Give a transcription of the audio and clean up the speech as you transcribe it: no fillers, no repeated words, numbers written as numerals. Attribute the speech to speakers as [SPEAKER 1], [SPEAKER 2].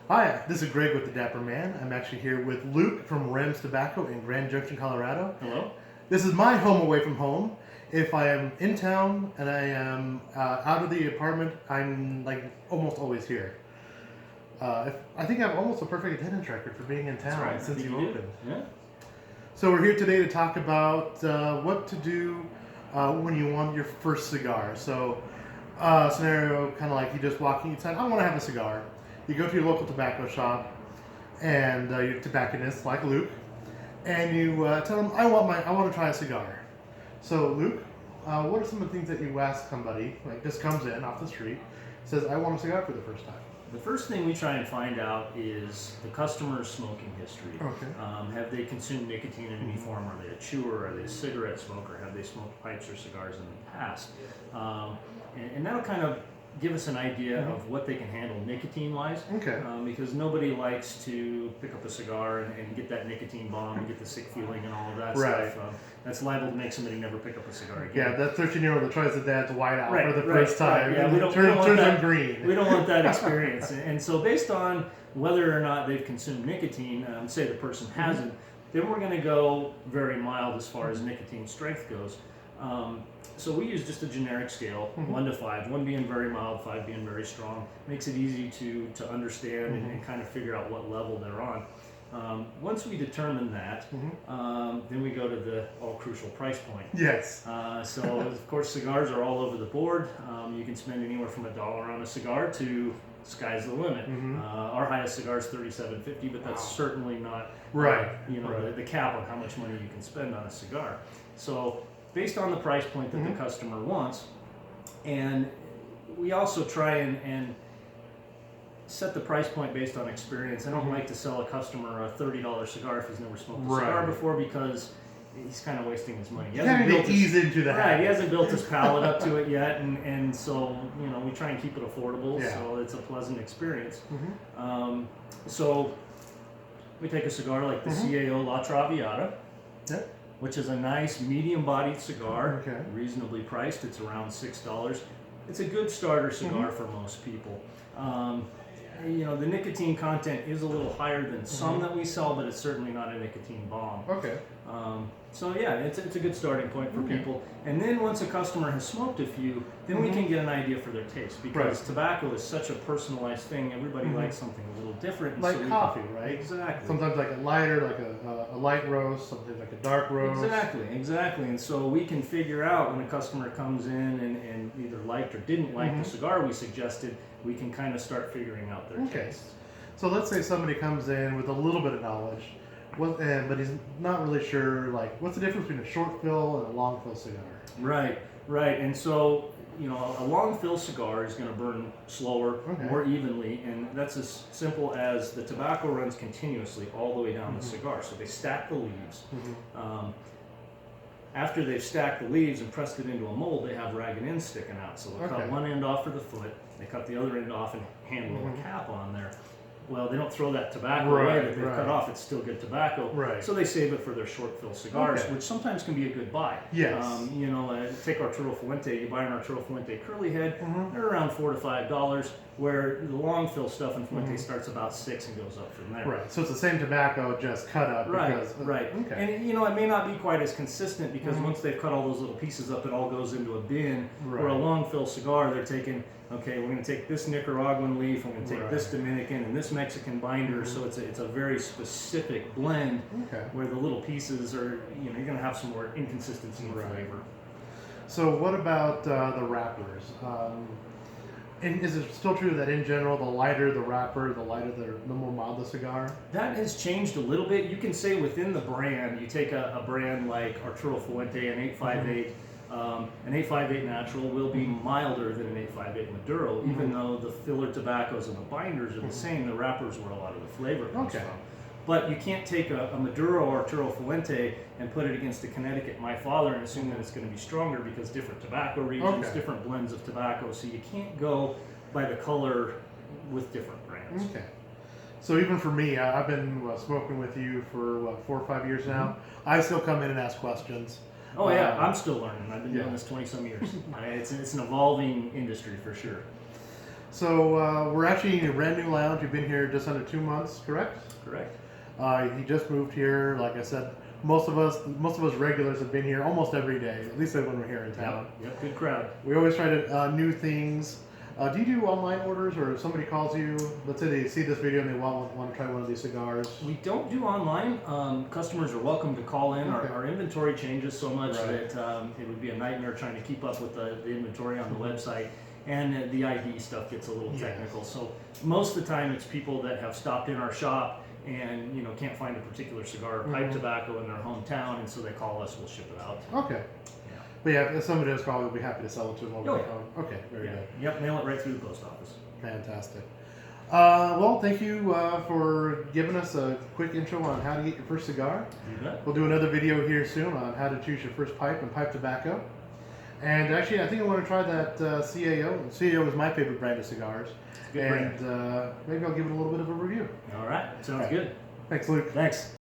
[SPEAKER 1] Hi, this is Greg with the Dapper Man. I'm actually here with Luke from Rems Tobacco in Grand Junction, Colorado.
[SPEAKER 2] Hello.
[SPEAKER 1] This is my home away from home. If I am in town and I am out of the apartment, I'm like almost always here. I think I have almost a perfect attendance record for being in town
[SPEAKER 2] Right.
[SPEAKER 1] since you
[SPEAKER 2] do.
[SPEAKER 1] opened.
[SPEAKER 2] Yeah.
[SPEAKER 1] So we're here today to talk about what to do when you want your first cigar. So scenario kind of like you just walking inside, I want to have a cigar. You go to your local tobacco shop and your tobacconist like Luke, and you tell them, I want to try a cigar. So Luke, what are some of the things that you ask somebody, like just comes in off the street, says, I want a cigar for the first time?
[SPEAKER 2] The first thing we try and find out is the customer's smoking history.
[SPEAKER 1] Okay.
[SPEAKER 2] Have they consumed nicotine in any form? Are they a chewer? Are they a cigarette smoker? Have they smoked pipes or cigars in the past? And that'll kind of give us an idea of what they can handle nicotine-wise.
[SPEAKER 1] Okay.
[SPEAKER 2] Because nobody likes to pick up a cigar and get that nicotine bomb and get the sick feeling and all of that
[SPEAKER 1] Right.
[SPEAKER 2] stuff. That's liable to make somebody never pick up a cigar again.
[SPEAKER 1] Yeah, that 13-year-old that tries the dad's white out
[SPEAKER 2] Right,
[SPEAKER 1] for the
[SPEAKER 2] right,
[SPEAKER 1] first time.
[SPEAKER 2] right. Yeah, we don't
[SPEAKER 1] turns
[SPEAKER 2] want that.
[SPEAKER 1] them green.
[SPEAKER 2] We don't want that experience. And so based on whether or not they've consumed nicotine, say the person hasn't, then we're going to go very mild as far as nicotine strength goes. So we use just a generic scale, 1 to 5, 1 being very mild, 5 being very strong. Makes it easy to understand and kind of figure out what level they're on. Once we determine that, then we go to the all-crucial price point.
[SPEAKER 1] Yes.
[SPEAKER 2] So, of course, cigars are all over the board. You can spend anywhere from $1 on a cigar to sky's the limit. Our highest cigar is $37.50, but that's certainly not the cap on how much money you can spend on a cigar. So, based on the price point that the customer wants, and we also try and set the price point based on experience. I don't like to sell a customer a $30 cigar if he's never smoked a cigar before, because he's kind of wasting his money. He hasn't built
[SPEAKER 1] ease into that.
[SPEAKER 2] Right, he hasn't built his palate up to it yet, and so we try and keep it affordable, so it's a pleasant experience. So we take a cigar like the CAO La Traviata, which is a nice medium-bodied cigar, reasonably priced. It's around $6. It's a good starter cigar for most people. The nicotine content is a little higher than some that we sell, but it's certainly not a nicotine bomb.
[SPEAKER 1] Okay.
[SPEAKER 2] So yeah, it's a good starting point for people. And then once a customer has smoked a few, then we can get an idea for their taste, because tobacco is such a personalized thing. Everybody likes something a little different.
[SPEAKER 1] Like coffee, right?
[SPEAKER 2] Exactly.
[SPEAKER 1] Sometimes like a lighter, like a light roast, sometimes like a dark roast.
[SPEAKER 2] Exactly. And so we can figure out when a customer comes in and either liked or didn't like the cigar we suggested, we can kind of start figuring out their taste.
[SPEAKER 1] So let's say somebody comes in with a little bit of knowledge, but he's not really sure, like, what's the difference between a short fill and a long fill cigar?
[SPEAKER 2] Right. And so, a long fill cigar is going to burn slower, more evenly, and that's as simple as the tobacco runs continuously all the way down the cigar. So they stack the leaves. After they've stacked the leaves and pressed it into a mold, they have ragged ends sticking out. So they'll cut one end off for the foot, they cut the other end off and hand roll a cap on there. Well, they don't throw that tobacco away that they've cut off. It's still good tobacco. So they save it for their short fill cigars, which sometimes can be a good buy.
[SPEAKER 1] Yes.
[SPEAKER 2] Take Arturo Fuente. You buy an Arturo Fuente curly head, they're around $4 to $5, where the long fill stuff in Fuente starts about $6 and goes up from there.
[SPEAKER 1] Right. So it's the same tobacco, just cut up.
[SPEAKER 2] Right.
[SPEAKER 1] Okay.
[SPEAKER 2] And it may not be quite as consistent, because once they've cut all those little pieces up, it all goes into a bin. Where a long fill cigar, they're taking, okay, we're going to take this Nicaraguan leaf, we're going to take this Dominican and this Mexican binder. So it's a very specific blend where the little pieces are, you're going to have some more inconsistency in flavor.
[SPEAKER 1] So what about the wrappers? And is it still true that in general, the lighter the wrapper, the lighter the more mild the cigar?
[SPEAKER 2] That has changed a little bit. You can say within the brand, you take a brand like Arturo Fuente, an 858, an 858 natural will be milder than an 858 Maduro, even though the filler tobaccos and the binders are the same. The wrappers where a lot of the flavor comes from. But you can't take a Maduro or Arturo Fuente and put it against a Connecticut My Father and assume that it's going to be stronger, because different tobacco regions, different blends of tobacco, so you can't go by the color with different brands.
[SPEAKER 1] So even for me, I've been smoking with you for 4 or 5 years now. I still come in and ask questions.
[SPEAKER 2] Oh yeah, I'm still learning. I've been doing this 20 some years. It's an evolving industry for sure.
[SPEAKER 1] So we're actually in a brand new lounge. You've been here just under 2 months, correct?
[SPEAKER 2] Correct.
[SPEAKER 1] He just moved here. Like I said, most of us regulars have been here almost every day, at least when we're here in town.
[SPEAKER 2] Yep, good crowd.
[SPEAKER 1] We always try to new things. Do you do online orders, or if somebody calls you, let's say they see this video and they want to try one of these cigars?
[SPEAKER 2] We don't do online. Customers are welcome to call in.
[SPEAKER 1] Okay.
[SPEAKER 2] Our inventory changes so much
[SPEAKER 1] Right.
[SPEAKER 2] that it would be a nightmare trying to keep up with the inventory on the website. And the ID stuff gets a little technical. So most of the time it's people that have stopped in our shop and can't find a particular cigar or pipe tobacco in their hometown, and so they call us, we'll ship it out.
[SPEAKER 1] Okay. But yeah, if somebody does call, we'll be happy to sell it to them over
[SPEAKER 2] Oh,
[SPEAKER 1] the
[SPEAKER 2] yeah.
[SPEAKER 1] phone. Okay, very good.
[SPEAKER 2] Yep, mail it right through the post office.
[SPEAKER 1] Fantastic. Well, thank you for giving us a quick intro on how to get your first cigar.
[SPEAKER 2] You bet.
[SPEAKER 1] We'll do another video here soon on how to choose your first pipe and pipe tobacco. And actually, I think I want to try that CAO. CAO is my favorite brand of cigars.
[SPEAKER 2] Good brand.
[SPEAKER 1] And maybe I'll give it a little bit of a review.
[SPEAKER 2] All right, sounds good.
[SPEAKER 1] Thanks, Luke.
[SPEAKER 2] Thanks.